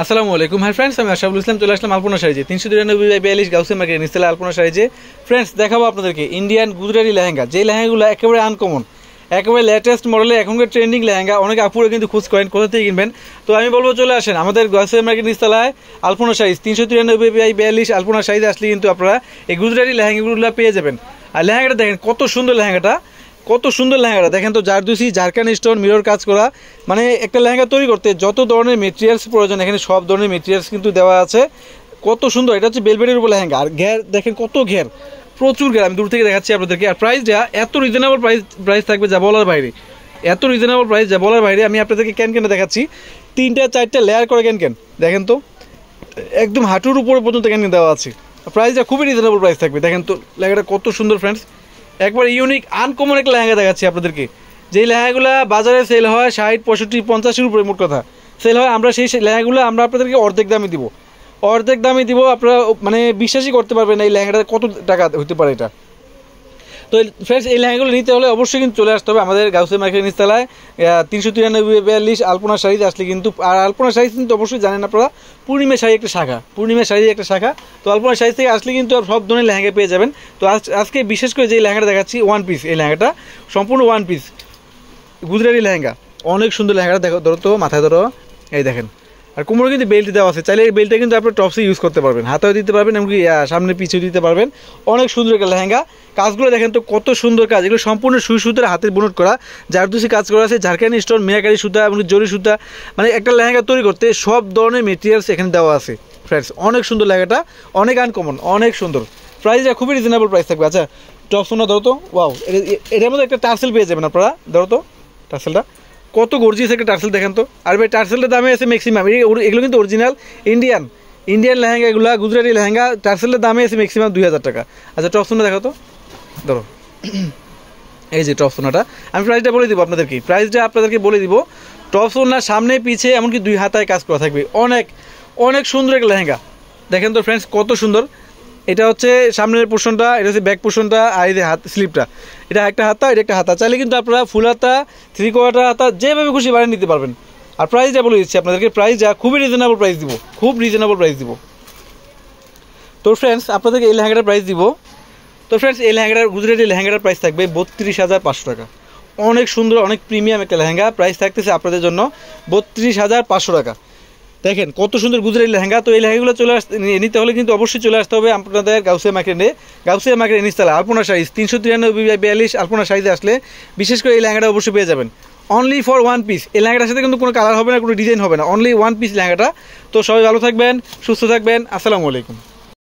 আসসালামু আলাইকুম hi friends, আমি আশরাফুল ইসলাম চলে আসলাম আলপনা শাড়িতে 392/42 গাউসিয়া মার্কেট নিচতলা আলপনা শাড়িতে। ফ্রেন্ডস, দেখাবো আপনাদেরকে ইন্ডিয়ান গুজরাটি লেহেঙ্গা, যে লেহেঙ্গাগুলো একেবারে আনকমন, একেবারে লেটেস্ট মডেলের এখনকার ট্রেন্ডিং লেহেঙ্গা। অনেকে আপুরে কিন্তু খোঁজ করেন কোথা থেকে কিনবেন, তো আমি বলবো চলে আসেন আমাদের গাউসিয়া মার্কেট নিচতলায় আলপনা শাড়ি 393/42 আলপনা শাড়িতে আসলে কিন্তু আপনারা এই গুজরাটি লেহেঙ্গাগুলো পেয়ে যাবেন। আর লেহেঙ্গাটা দেখেন কত সুন্দর, লেহেঙ্গাটা কত সুন্দর, লেহেঙ্গাটা দেখেন তো, জারদুসি ঝাড়খান স্টোন মিরর কাজ করা। মানে একটা লেহেঙ্গা তৈরি করতে যত ধরনের মেটেরিয়ালস প্রয়োজন এখানে সব ধরনের মেটেরিয়ালস কিন্তু দেওয়া আছে। কত সুন্দর, এটা হচ্ছে বেলভেটের উপর লেহেঙ্গা। আর ঘের দেখেন কত ঘের, প্রচুর ঘের, আমি দূর থেকে দেখাচ্ছি আপনাদেরকে। আর প্রাইসটা এত রিজনেবল প্রাইস থাকবে যা বলার বাইরে, এত রিজনেবল প্রাইস যা বলার বাইরে। আমি আপনাদেরকে ক্যান দেখাচ্ছি, 3-4 লেয়ার করে ক্যান দেখেন তো, একদম হাঁটুর উপরে পর্যন্ত ক্যান দেওয়া আছে। প্রাইসটা খুবই রিজনেবল প্রাইস থাকবে। দেখেন তো লেহেঙ্গাটা কত সুন্দর ফ্রেন্ডস, একবার ইউনিক আনকমন একটা লেহেঙ্গা দেখাচ্ছি আপনাদেরকে। যেই লেহেঙ্গাগুলো বাজারে সেল হয় 60, 65, 50-এর উপরে মোট কথা সেল হয়, আমরা সেই লেহেঙ্গাগুলো আমরা আপনাদেরকে অর্ধেক দামে দিব, অর্ধেক দামে দিব। আপনারা মানে বিশ্বাসই করতে পারবেন না এই লেহেঙ্গাটা কত টাকা হতে পারে এটা। তো ফ্রেন্ডস, এই লেহেঙ্গাগুলো নিতে হলে অবশ্যই কিন্তু চলে আসতে হবে আমাদের গাউসিয়া মার্কেট নিচতলায় 393/42 আলপনা শাড়িতে আসলে কিন্তু। আর আলপনা শাড়ি কিন্তু অবশ্যই জানেন আপনারা, পূর্ণিমা শাড়ি একটা শাখা, পূর্ণিমা শাড়ি একটা শাখা। তো আলপনা শাড়ি থেকে আসলে কিন্তু সব ধরনের লেহেঙ্গা পেয়ে যাবেন। তো আজকে বিশেষ করে যে লেহেঙ্গাটা দেখাচ্ছি ওয়ান পিস, এই লেহেঙ্গাটা সম্পূর্ণ ওয়ান পিস গুজরাটি লেহেঙ্গা। অনেক সুন্দর লেহেঙ্গাটা, দেখো ধরো তো, মাথায় ধরো, এই দেখেন। আর কোমরে কিন্তু বেল্ট দেওয়া আছে, চাইলে এই বেল্টটা কিন্তু আপনার টপসে ইউজ করতে পারবেন, হাতেও দিতে পারবেন, এমনকি সামনে পিছিয়ে দিতে পারবেন। অনেক সুন্দর একটা লেহেঙ্গা। কাজগুলো দেখেন তো কত সুন্দর কাজ, এগুলো সম্পূর্ণ সুই সুতার হাতের বুনট করা, জারদুসি কাজ করা আছে, ঝাড়খানি স্টোন, মিয়াকারি সুতা এবং জরি সুতা। মানে একটা লেহেঙ্গা তৈরি করতে সব ধরনের মেটেরিয়ালস এখানে দেওয়া আছে ফ্রেন্ডস। অনেক সুন্দর লেহেঙ্গাটা, অনেক আনকমন, অনেক সুন্দর। প্রাইসটা খুবই রিজনেবল প্রাইস থাকবে। আচ্ছা টপসোনা ধরো তো, ওয়াও, এটার মধ্যে একটা টার্সেল পেয়ে যাবেন আপনারা। ধরো তো টার্সেলটা কত গর্জিয়াস একটা টার্সেল দেখেন তো। আর ভাই টার্সেলটার দামে আছে ম্যাক্সিমাম, এগুলো কিন্তু অরিজিনাল ইন্ডিয়ান লেহেঙ্গা, এগুলো গুজরাটি লেহেঙ্গা। টার্সেলের দামে আছে ম্যাক্সিমাম 2000 টাকা। আচ্ছা টপসোনা দেখো তো, ধরো এই যে টপসোনাটা, আমি প্রাইসটা বলে দিব আপনাদেরকে, প্রাইসটা আপনাদেরকে বলে দিব। টপসোনার সামনে পিছে এমনকি 2 হাতায় কাজ করা থাকবে। অনেক অনেক সুন্দর একটা লেহেঙ্গা দেখেন তো ফ্রেন্ডস, কত সুন্দর। এটা হচ্ছে সামনের পোর্শনটা, এটা হচ্ছে ব্যাক পোর্শনটা, আর এই যে হাত স্লিপটা, এটা একটা হাতা, এটা একটা হাতা। চাইলে কিন্তু আপনারা ফুল হাতা, 3/4 হাতা, যেভাবে খুশি বানিয়ে নিতে পারবেন। আর প্রাইসটা বলে দিচ্ছি আপনাদেরকে, প্রাইসটা খুবই রিজনেবল প্রাইস দিব, খুব রিজনেবল প্রাইস দিব। তো ফ্রেন্ডস, আপনাদেরকে এই লেহেঙ্গাটার প্রাইস দিব। তো ফ্রেন্ডস, এই লেহেঙ্গাটার গুজরাটি লেহেঙ্গাটার প্রাইস থাকবে 32,500 টাকা। অনেক সুন্দর, অনেক প্রিমিয়াম একটা লেহেঙ্গা। প্রাইস থাকতেছে আপনাদের জন্য 32,500 টাকা। দেখেন কত সুন্দর গুজরাটি লেহেঙ্গা। তো এই লেহেঙ্গাগুলো নিতে হলে কিন্তু অবশ্যই চলে আসতে হবে আপনাদের গাউসিয়া মার্কেটে নিচতলা আলপনা শাড়ি 393/42 আলপনা শাড়িতে আসলে বিশেষ করে এই লেহেঙ্গাটা অবশ্যই পেয়ে যাবেন। Only for one piece. এই লেহেঙ্গাটার সাথে কিন্তু কোনো কালার হবে না, কোনো ডিজাইন হবে না, অনলি ওয়ান পিস লেহেঙ্গাটা। তো সবাই ভালো থাকবেন, সুস্থ থাকবেন। আসসালামু আলাইকুম।